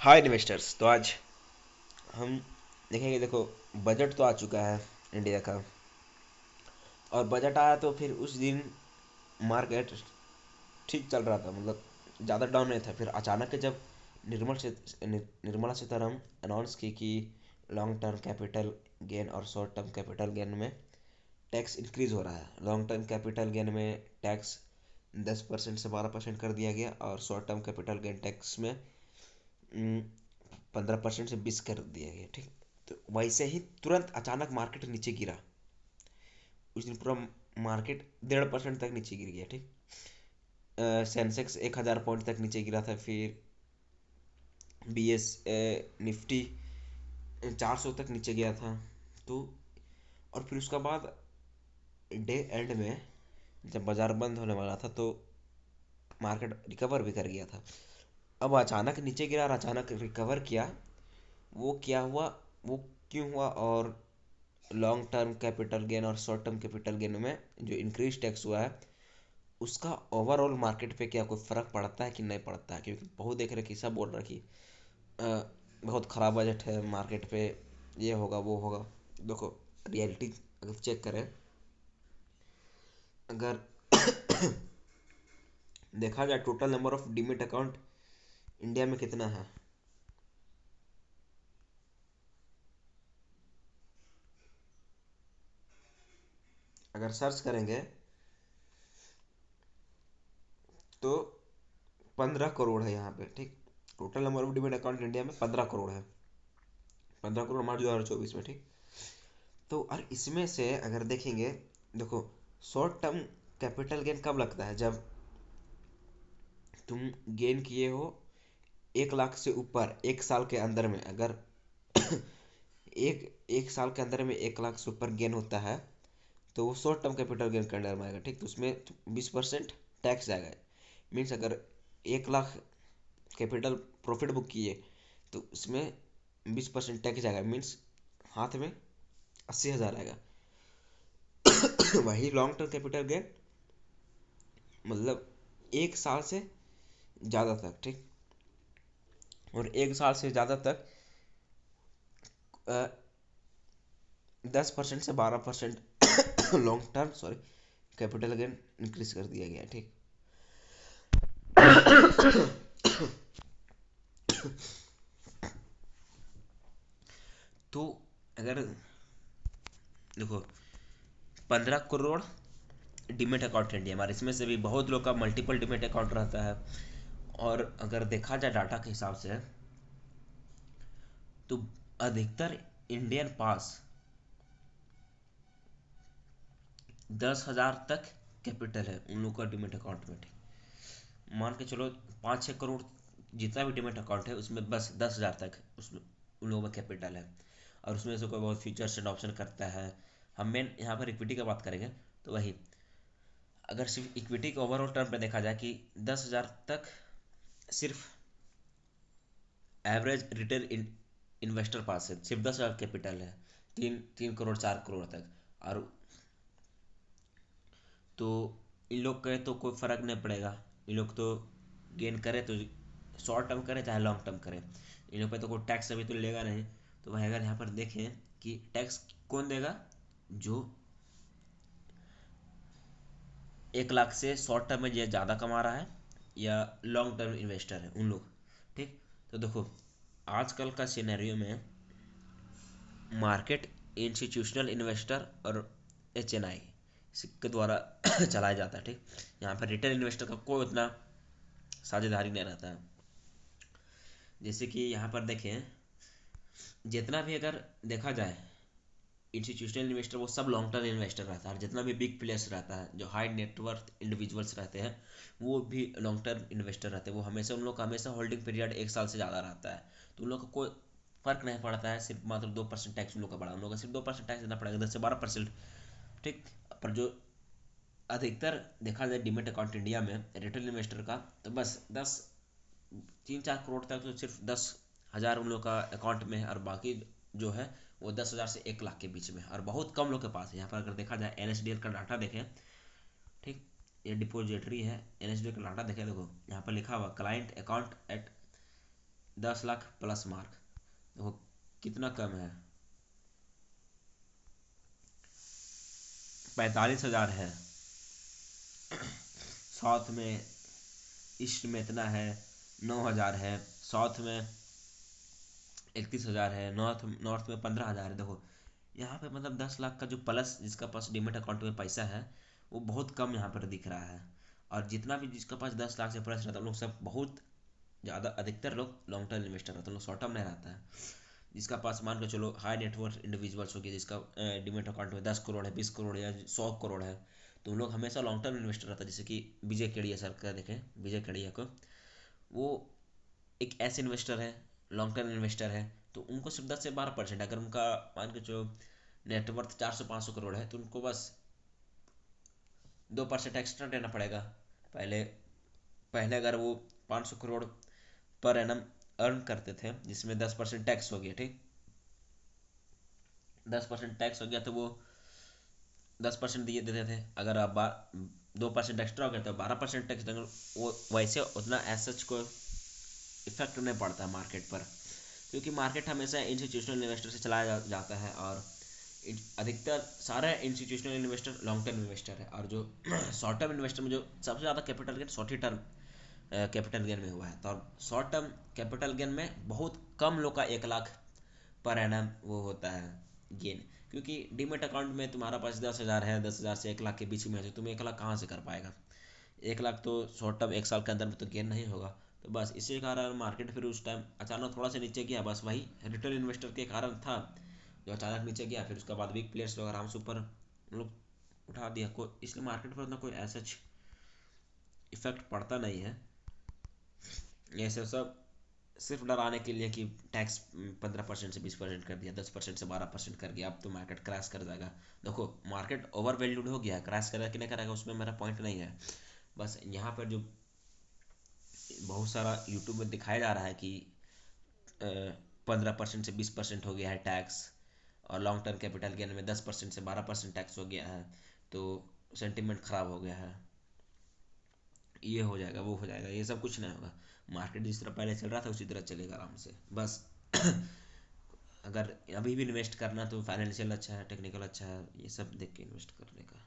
Hi investors. तो आज हम देखेंगे। देखो, बजट तो आ चुका है इंडिया का। और बजट आया तो फिर उस दिन मार्केट ठीक चल रहा था, मतलब ज़्यादा डाउन नहीं था। फिर अचानक से जब निर्मला सीतारमण अनाउंस की कि लॉन्ग टर्म कैपिटल गेन और शॉर्ट टर्म कैपिटल गेन में टैक्स इंक्रीज हो रहा है। लॉन्ग टर्म कैपिटल गेन में टैक्स 10% से 12% कर दिया गया, और short term capital gain tax में 15% से 20 कर दिया गया। ठीक, तो वैसे ही तुरंत अचानक मार्केट नीचे गिरा। उस दिन पूरा मार्केट 1.5% तक नीचे गिर गया। ठीक, सेंसेक्स 1,000 पॉइंट तक नीचे गिरा था। फिर BS निफ्टी 400 तक नीचे गया था। तो और फिर उसके बाद डे एंड में जब बाजार बंद होने वाला था तो मार्केट रिकवर भी कर गया था। अब अचानक नीचे गिरा और अचानक रिकवर किया। वो क्या हुआ, वो क्यों हुआ, और लॉन्ग टर्म कैपिटल गेन और शॉर्ट टर्म कैपिटल गेन में जो इंक्रीज टैक्स हुआ है उसका ओवरऑल मार्केट पे क्या कोई फ़र्क पड़ता है कि नहीं पड़ता है। क्योंकि बहुत देख रहे कि सब बोल रहे कि अ, बहुत ख़राब बजट है मार्केट पे, ये होगा वो होगा। देखो, रियलिटी अगर चेक करें, अगर देखा जाए total number of demat account India में कितना है। अगर सर्च करेंगे तो 15 करोड़ है यहाँ पे। ठीक, total number of demat account India में 15 करोड़ है। 15 करोड़ मार्च 2024 में। ठीक, तो और इसमें से अगर देखेंगे, देखो, शॉर्ट टर्म कैपिटल गेन कब लगता है, जब तुम गेन किए हो 1 लाख से ऊपर एक साल के अंदर में। अगर एक एक साल के अंदर में 1 लाख से ऊपर गेन होता है तो वो शॉर्ट टर्म कैपिटल गेन के अंडर में आएगा। ठीक, तो उसमें 20% टैक्स जाएगा। मीन्स अगर 1 लाख कैपिटल प्रॉफिट बुक किए तो उसमें 20% टैक्स जाएगा। मीन्स हाथ में 80,000 आएगा। वही लॉन्ग टर्म कैपिटल गेन, मतलब 1 साल से ज़्यादा तक। ठीक, और 1 साल से ज़्यादा तक 10% से 12% long term capital gain increase कर दिया गया है। ठीक, तो अगर देखो, 15 करोड़ डीमेट अकाउंट है इंडिया हमारे, इसमें से भी बहुत लोग का मल्टीपल डीमेट अकाउंट रहता है। और अगर देखा जाए डाटा के हिसाब से तो अधिकतर इंडियन पास 10,000 तक कैपिटल है उन लोगों का डीमेट अकाउंट में। ठीक, मान के चलो 5-6 करोड़ जितना भी डीमेट अकाउंट है उसमें बस 10,000 तक उसमें उन लोगों में कैपिटल है। और उसमें से कोई बहुत फीचर्स एंड ऑप्शन करता है। हम मेन यहाँ पर इक्विटी की बात करेंगे तो वही, अगर सिर्फ इक्विटी के ओवरऑल टर्म पे देखा जाए कि 10,000 तक सिर्फ एवरेज रिटेल इन्वेस्टर पास है, सिर्फ 10,000 कैपिटल है। 3 3 करोड़ 4 करोड़ तक। और तो इन लोग कहे तो कोई फ़र्क नहीं पड़ेगा। इन लोग तो गेन करे तो शॉर्ट टर्म करे चाहे लॉन्ग टर्म करे, इन लोग पे तो कोई टैक्स अभी तो लेगा नहीं। तो वही अगर यहाँ पर देखें कि टैक्स कौन देगा, जो 1 लाख से शॉर्ट टर्म में ये ज़्यादा कमा रहा है या लॉन्ग टर्म इन्वेस्टर है उन लोग। ठीक, तो देखो, आजकल का सिनेरियो में मार्केट इंस्टीट्यूशनल इन्वेस्टर और HNI के द्वारा चलाया जाता है। ठीक, यहाँ पर रिटेल इन्वेस्टर का कोई उतना साझेदारी नहीं रहता है। जैसे कि यहाँ पर देखें, जितना भी अगर देखा जाए इंस्टीट्यूशनल इन्वेस्टर वो सब लॉन्ग टर्म इन्वेस्टर रहता है। और जितना भी बिग प्लेयर्स रहता है जो हाई नेटवर्थ इंडिविजुअल्स रहते हैं वो भी लॉन्ग टर्म इन्वेस्टर रहते हैं। वो हमेशा उन लोग का हमेशा होल्डिंग पीरियड 1 साल से ज़्यादा रहता है। तो उन लोग का कोई फर्क नहीं पड़ता है। सिर्फ मात्र 2% टैक्स उन लोग का बढ़ा, उन लोग का सिर्फ 2% टैक्स देना पड़ेगा, 10 से 12%। ठीक, पर जो अधिकतर देखा जाए डीमेट अकाउंट इंडिया में रिटेल इन्वेस्टर का, तो बस 3-4 करोड़ तक तो सिर्फ 10,000 उन लोग का अकाउंट में है। और बाकी जो है वो 10,000 से 1 लाख के बीच में है, और बहुत कम लोग के पास है। यहाँ पर अगर देखा जाए NSDL का डाटा देखें, ठीक, ये डिपोजिटरी है, NSDL का डाटा देखें। देखो यहाँ पर लिखा हुआ client account at 10 lakh plus mark, देखो कितना कम है, 45,000 है। साउथ में, ईस्ट में इतना है, 9,000 है। साउथ में 31,000 है। नॉर्थ नॉर्थ में 15,000 है। देखो यहाँ पे मतलब 10 लाख का जो प्लस जिसका पास डीमेट अकाउंट में पैसा है वो बहुत कम यहाँ पर दिख रहा है। और जितना भी जिसका पास 10 लाख से प्लस रहता है, उन लोग सब बहुत ज़्यादा, अधिकतर लोग लॉन्ग टर्म इन्वेस्टर रहते हैं, लोग शॉर्ट टर्म नहीं रहता है। जिसका पास मान के चलो हाई नेटवर्थ इंडिविजुअल्स हो गए, जिसका डीमेट अकाउंट में 10 करोड़ है, 20 करोड़ या 100 करोड़ है, तो उन लोग हमेशा लॉन्ग टर्म इन्वेस्टर रहता है। जैसे कि विजय केडिया सर का देखें, विजय केडिया को, वो एक ऐसे इन्वेस्टर है, लॉन्ग टर्म इन्वेस्टर है, तो उनको सिर्फ 10 से 12%, अगर उनका मान के जो नेटवर्थ 400-500 करोड़ है तो उनको बस 2% एक्स्ट्रा देना पड़ेगा। पहले पहले अगर वो 500 करोड़ पर एनम अर्न करते थे, जिसमें 10% टैक्स हो गया, ठीक, 10% टैक्स हो गया, तो वो 10% दिए देते थे। अगर आप 2% एक्स्ट्रा हो गया तो 12% टैक्स देंगे। वो वैसे उतना एज को इफेक्ट नहीं पड़ता है मार्केट पर, क्योंकि मार्केट हमेशा इंस्टीट्यूशनल इन्वेस्टर से चलाया जाता है, और अधिकतर सारे institutional investor long term investor है। और जो शॉर्ट टर्म इन्वेस्टर में जो सबसे ज़्यादा capital gain short term capital gain में हुआ है, तो शॉर्ट टर्म कैपिटल गेन में बहुत कम लोग का 1 लाख पर एनम वो होता है गेन। क्योंकि डीमेट अकाउंट में तुम्हारा पास 10,000 है, 10,000 से 1 लाख के बीच में है, तो तुम 1 लाख कहाँ से कर पाएगा? 1 लाख तो शॉर्ट टर्म 1 साल के अंदर में तो गेन नहीं होगा। तो बस इसी कारण मार्केट फिर उस टाइम अचानक थोड़ा सा नीचे गया, बस वही रिटेल इन्वेस्टर के कारण था जो अचानक नीचे गया। फिर उसके बाद बिग प्लेयर्स लोग आराम से ऊपर लोग उठा दिया को, इसलिए मार्केट पर उतना कोई ऐसा इफेक्ट पड़ता नहीं है। ये सब सिर्फ डराने के लिए कि टैक्स 15% से 20% कर दिया, 10% से 12% कर दिया, अब तो मार्केट क्रैश कर जाएगा। देखो मार्केट ओवर वैल्यूड हो गया, क्रैश करेगा कि नहीं करेगा उसमें मेरा पॉइंट नहीं है। बस यहाँ पर जो बहुत सारा यूट्यूब में दिखाया जा रहा है कि 15% से 20% हो गया है टैक्स, और लॉन्ग टर्म कैपिटल गेन में 10% से 12% टैक्स हो गया है, तो सेंटिमेंट खराब हो गया है, ये हो जाएगा वो हो जाएगा, ये सब कुछ नहीं होगा। मार्केट जिस तरह पहले चल रहा था उसी तरह चलेगा आराम से। बस अगर अभी भी इन्वेस्ट करना तो फाइनेंशियल अच्छा है, टेक्निकल अच्छा है, ये सब देख के इन्वेस्ट करने का।